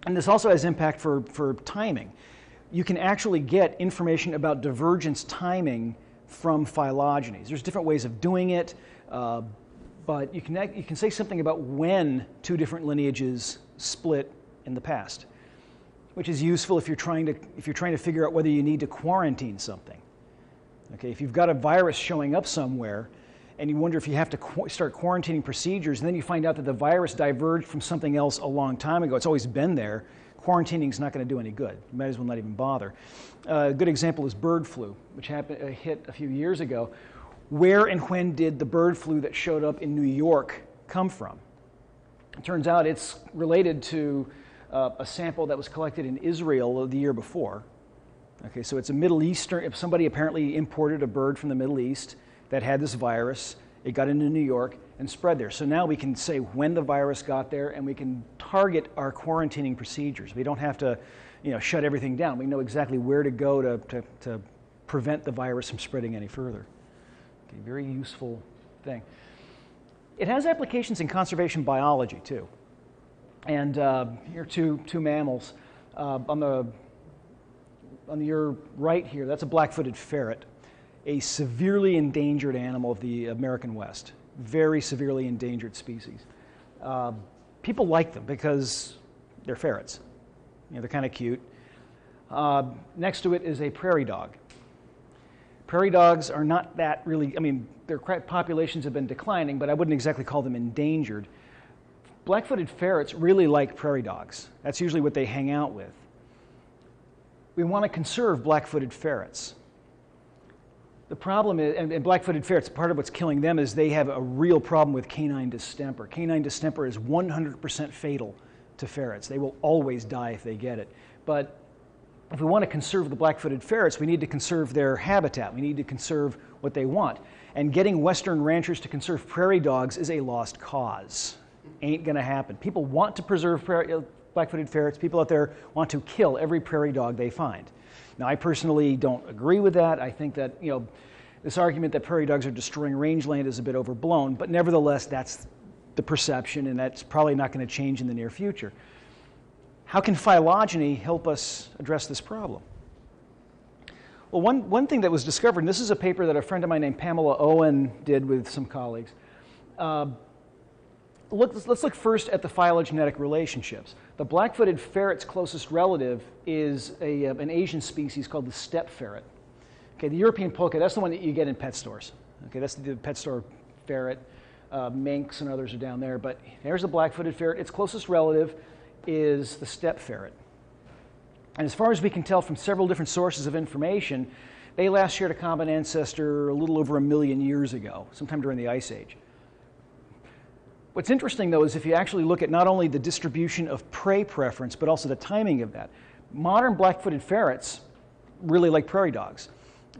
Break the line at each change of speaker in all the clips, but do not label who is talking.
And this also has impact for timing. You can actually get information about divergence timing from phylogenies. There's different ways of doing it, but you can say something about when two different lineages split in the past, which is useful if you're trying to figure out whether you need to quarantine something. Okay, if you've got a virus showing up somewhere, and you wonder if you have to start quarantining procedures, and then you find out that the virus diverged from something else a long time ago. It's always been there. Quarantining is not going to do any good. You might as well not even bother. A good example is bird flu, which hit a few years ago. Where and when did the bird flu that showed up in New York come from? It turns out it's related to a sample that was collected in Israel the year before. Okay, so it's a Middle Eastern, if somebody apparently imported a bird from the Middle East that had this virus, it got into New York and spread there. So now we can say when the virus got there, and we can target our quarantining procedures. We don't have to, shut everything down. We know exactly where to go to prevent the virus from spreading any further. Okay, very useful thing. It has applications in conservation biology too. And here are two mammals. On your right here, that's a black-footed ferret, a severely endangered animal of the American West, very severely endangered species. People like them because they're ferrets. They're kind of cute. Next to it is a prairie dog. Prairie dogs are not that really, their populations have been declining, but I wouldn't exactly call them endangered. Black-footed ferrets really like prairie dogs. That's usually what they hang out with. We want to conserve black-footed ferrets. The problem is, and black-footed ferrets, part of what's killing them is they have a real problem with canine distemper. Canine distemper is 100% fatal to ferrets. They will always die if they get it. But if we want to conserve the black-footed ferrets, we need to conserve their habitat. We need to conserve what they want. And getting Western ranchers to conserve prairie dogs is a lost cause. Ain't going to happen. People want to preserve black-footed ferrets. People out there want to kill every prairie dog they find. Now, I personally don't agree with that. I think that, this argument that prairie dogs are destroying rangeland is a bit overblown, but nevertheless, that's the perception, and that's probably not going to change in the near future. How can phylogeny help us address this problem? Well, one thing that was discovered, and this is a paper that a friend of mine named Pamela Owen did with some colleagues. Let's look first at the phylogenetic relationships. The black-footed ferret's closest relative is an Asian species called the steppe ferret. Okay, the European polecat, that's the one that you get in pet stores. Okay, that's the pet store ferret. Minks and others are down there, but there's the black-footed ferret. Its closest relative is the steppe ferret. And as far as we can tell from several different sources of information, they last shared a common ancestor a little over 1 million years ago, sometime during the Ice Age. What's interesting, though, is if you actually look at not only the distribution of prey preference, but also the timing of that. Modern black-footed ferrets really like prairie dogs.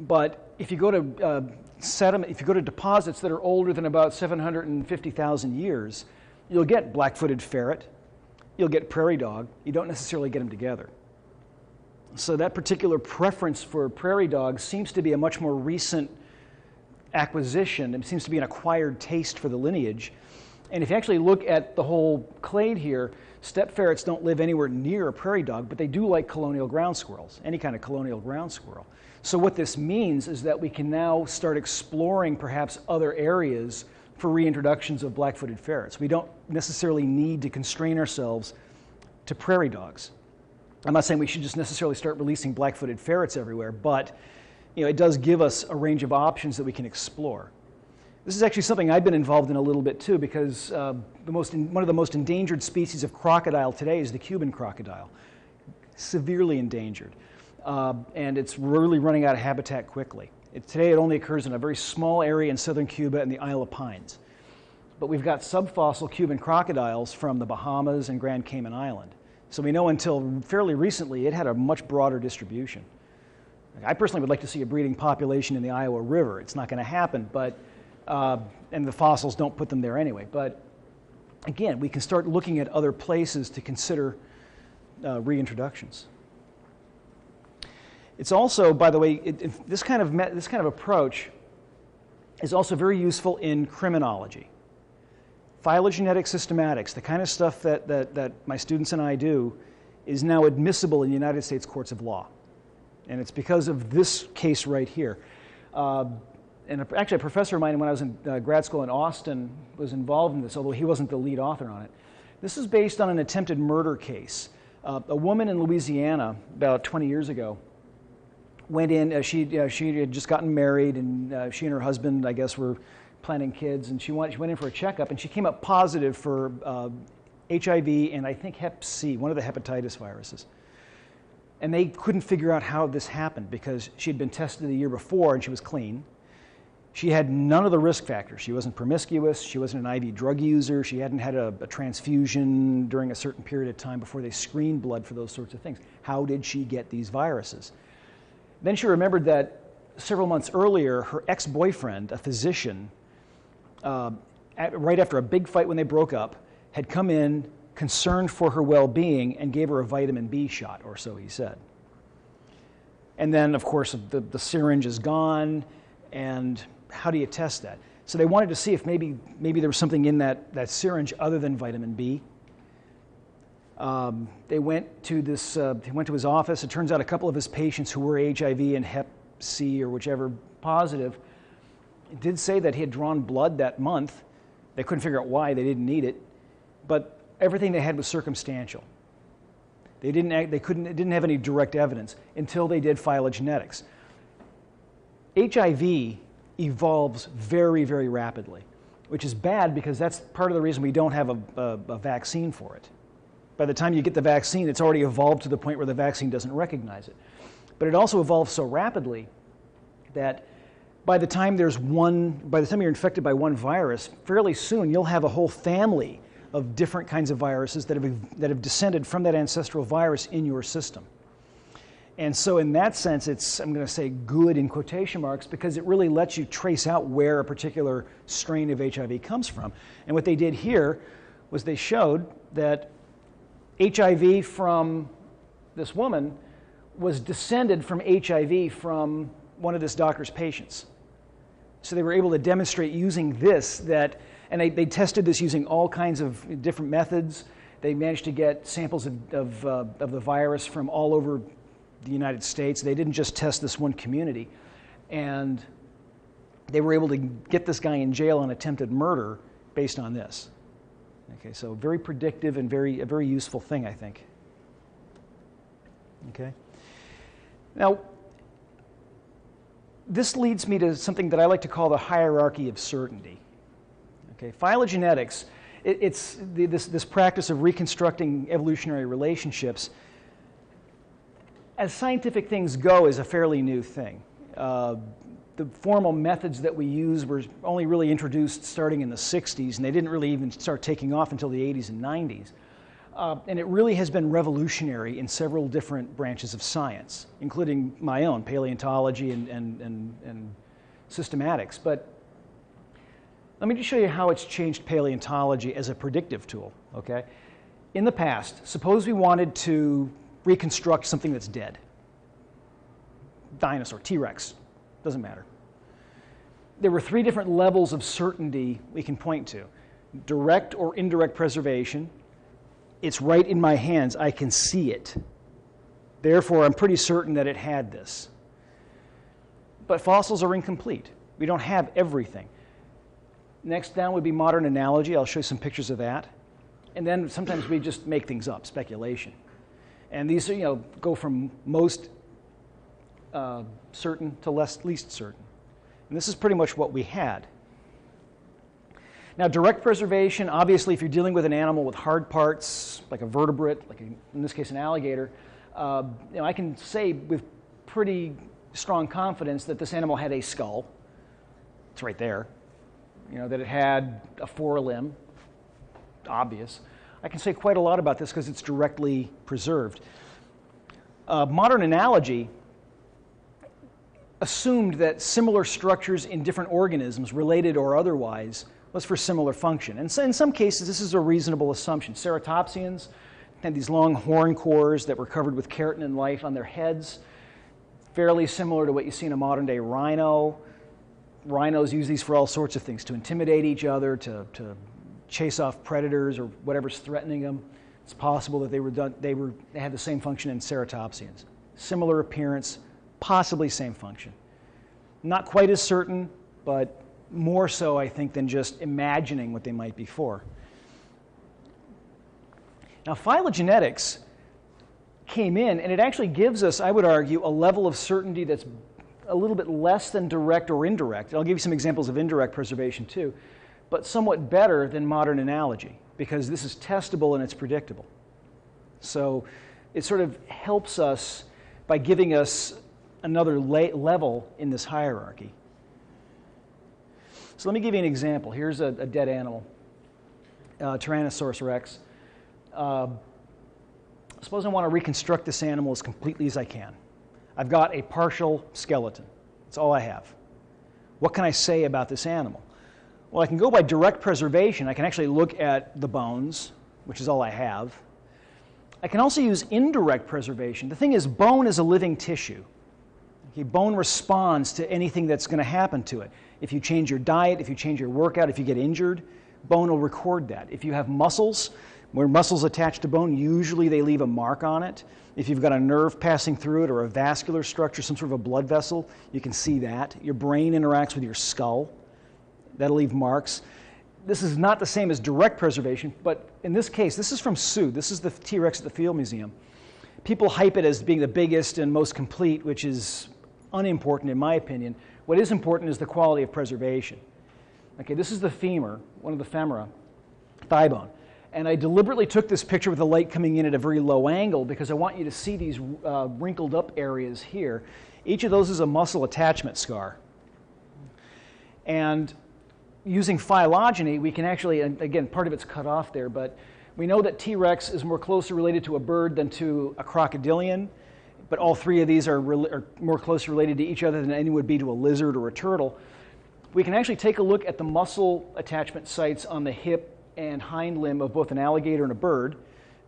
But if you go to if you go to deposits that are older than about 750,000 years, you'll get black-footed ferret, you'll get prairie dog. You don't necessarily get them together. So that particular preference for prairie dogs seems to be a much more recent acquisition. It seems to be an acquired taste for the lineage. And if you actually look at the whole clade here, steppe ferrets don't live anywhere near a prairie dog, but they do like colonial ground squirrels, any kind of colonial ground squirrel. So what this means is that we can now start exploring perhaps other areas for reintroductions of black-footed ferrets. We don't necessarily need to constrain ourselves to prairie dogs. I'm not saying we should just necessarily start releasing black-footed ferrets everywhere, but it does give us a range of options that we can explore. This is actually something I've been involved in a little bit too, because one of the most endangered species of crocodile today is the Cuban crocodile. Severely endangered. And it's really running out of habitat quickly. Today it only occurs in a very small area in southern Cuba and the Isle of Pines. But we've got subfossil Cuban crocodiles from the Bahamas and Grand Cayman Island. So we know until fairly recently it had a much broader distribution. I personally would like to see a breeding population in the Iowa River. It's not going to happen, but and the fossils don't put them there anyway. But again, we can start looking at other places to consider reintroductions. It's also, by the way, this kind of approach is also very useful in criminology. Phylogenetic systematics, the kind of stuff that my students and I do, is now admissible in the United States courts of law. And it's because of this case right here. And actually, a professor of mine when I was in grad school in Austin was involved in this, although he wasn't the lead author on it. This is based on an attempted murder case. A woman in Louisiana about 20 years ago went in, she had just gotten married, and she and her husband, I guess, were planning kids, and she went in for a checkup, and she came up positive for HIV and I think Hep C, one of the hepatitis viruses. And they couldn't figure out how this happened because she had been tested the year before and she was clean. She had none of the risk factors. She wasn't promiscuous, she wasn't an IV drug user, she hadn't had a transfusion during a certain period of time before they screened blood for those sorts of things. How did she get these viruses? Then she remembered that several months earlier, her ex-boyfriend, a physician, right after a big fight when they broke up, had come in concerned for her well-being and gave her a vitamin B shot, or so he said. And then, of course, the syringe is gone, and how do you test that? So they wanted to see if maybe there was something in that syringe other than vitamin B. They went to his office. It turns out a couple of his patients who were HIV and Hep C or whichever positive did say that he had drawn blood that month. They couldn't figure out why. They didn't need it. But everything they had was circumstantial. They didn't have any direct evidence until they did phylogenetics. HIV evolves very, very rapidly, which is bad because that's part of the reason we don't have a vaccine for it. By the time you get the vaccine, it's already evolved to the point where the vaccine doesn't recognize it. But it also evolves so rapidly that by the time you're infected by one virus, fairly soon you'll have a whole family of different kinds of viruses that have descended from that ancestral virus in your system. And so in that sense, it's, I'm going to say good in quotation marks, because it really lets you trace out where a particular strain of HIV comes from. And what they did here was they showed that HIV from this woman was descended from HIV from one of this doctor's patients. So they were able to demonstrate using this and they tested this using all kinds of different methods. They managed to get samples of the virus from all over the United States. They didn't just test this one community. And they were able to get this guy in jail on attempted murder based on this. Okay, so very predictive and a very useful thing, I think. Okay. Now, this leads me to something that I like to call the hierarchy of certainty. Okay, phylogenetics, it's this practice of reconstructing evolutionary relationships. As scientific things go, is a fairly new thing. The formal methods that we use were only really introduced starting in the 60s, and they didn't really even start taking off until the 80s and 90s. And it really has been revolutionary in several different branches of science, including my own, paleontology and systematics. But let me just show you how it's changed paleontology as a predictive tool, okay? In the past, suppose we wanted to reconstruct something that's dead. Dinosaur, T-Rex, doesn't matter. There were three different levels of certainty we can point to. Direct or indirect preservation. It's right in my hands. I can see it. Therefore, I'm pretty certain that it had this. But fossils are incomplete. We don't have everything. Next down would be modern analogy. I'll show you some pictures of that. And then sometimes we just make things up, speculation. And these go from most certain to least certain. And this is pretty much what we had. Now, direct preservation, obviously, if you're dealing with an animal with hard parts, like a vertebrate, like in this case an alligator, I can say with pretty strong confidence that this animal had a skull. It's right there. That it had a forelimb, obvious. I can say quite a lot about this because it's directly preserved. Modern analogy assumed that similar structures in different organisms, related or otherwise, was for similar function. And so in some cases, this is a reasonable assumption. Ceratopsians had these long horn cores that were covered with keratin and life on their heads, fairly similar to what you see in a modern-day rhino. Rhinos use these for all sorts of things, to intimidate each other, to chase off predators or whatever's threatening them. It's possible that they had the same function in ceratopsians. Similar appearance, possibly same function. Not quite as certain, but more so, I think, than just imagining what they might be for. Now, phylogenetics came in, and it actually gives us, I would argue, a level of certainty that's a little bit less than direct or indirect. I'll give you some examples of indirect preservation too, but somewhat better than modern analogy, because this is testable and it's predictable. So it sort of helps us by giving us another level in this hierarchy. So let me give you an example. Here's a dead animal, Tyrannosaurus rex. Suppose I want to reconstruct this animal as completely as I can. I've got a partial skeleton. That's all I have. What can I say about this animal? Well, I can go by direct preservation. I can actually look at the bones, which is all I have. I can also use indirect preservation. The thing is, bone is a living tissue. Okay, bone responds to anything that's going to happen to it. If you change your diet, if you change your workout, if you get injured, bone will record that. If you have muscles, where muscles attach to bone, usually they leave a mark on it. If you've got a nerve passing through it or a vascular structure, some sort of a blood vessel, you can see that. Your brain interacts with your skull. That'll leave marks. This is not the same as direct preservation, but in this case, this is from Sue. This is the T-Rex at the Field Museum. People hype it as being the biggest and most complete, which is unimportant in my opinion. What is important is the quality of preservation. Okay, this is the femur, one of the femora, thigh bone. And I deliberately took this picture with the light coming in at a very low angle because I want you to see these wrinkled up areas here. Each of those is a muscle attachment scar. And using phylogeny, we can actually, and again, part of it's cut off there, but we know that T-Rex is more closely related to a bird than to a crocodilian, but all three of these are more closely related to each other than any would be to a lizard or a turtle. We can actually take a look at the muscle attachment sites on the hip and hind limb of both an alligator and a bird.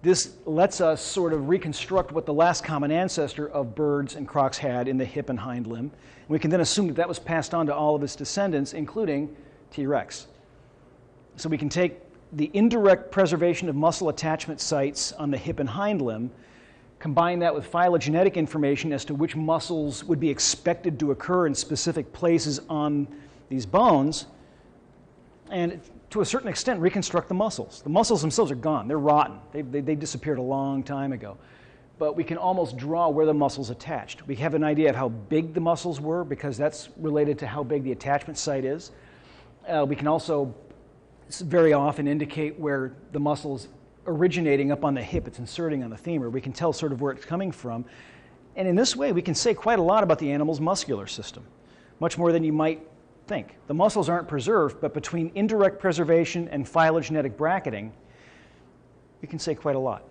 This lets us sort of reconstruct what the last common ancestor of birds and crocs had in the hip and hind limb. And we can then assume that that was passed on to all of its descendants, including T-Rex. So we can take the indirect preservation of muscle attachment sites on the hip and hind limb, combine that with phylogenetic information as to which muscles would be expected to occur in specific places on these bones, and to a certain extent reconstruct the muscles. The muscles themselves are gone. They're rotten. They disappeared a long time ago. But we can almost draw where the muscles attached. We have an idea of how big the muscles were because that's related to how big the attachment site is. We can also very often indicate where the muscle's originating up on the hip. It's inserting on the femur. We can tell sort of where it's coming from. And in this way, we can say quite a lot about the animal's muscular system, much more than you might think. The muscles aren't preserved, but between indirect preservation and phylogenetic bracketing, we can say quite a lot.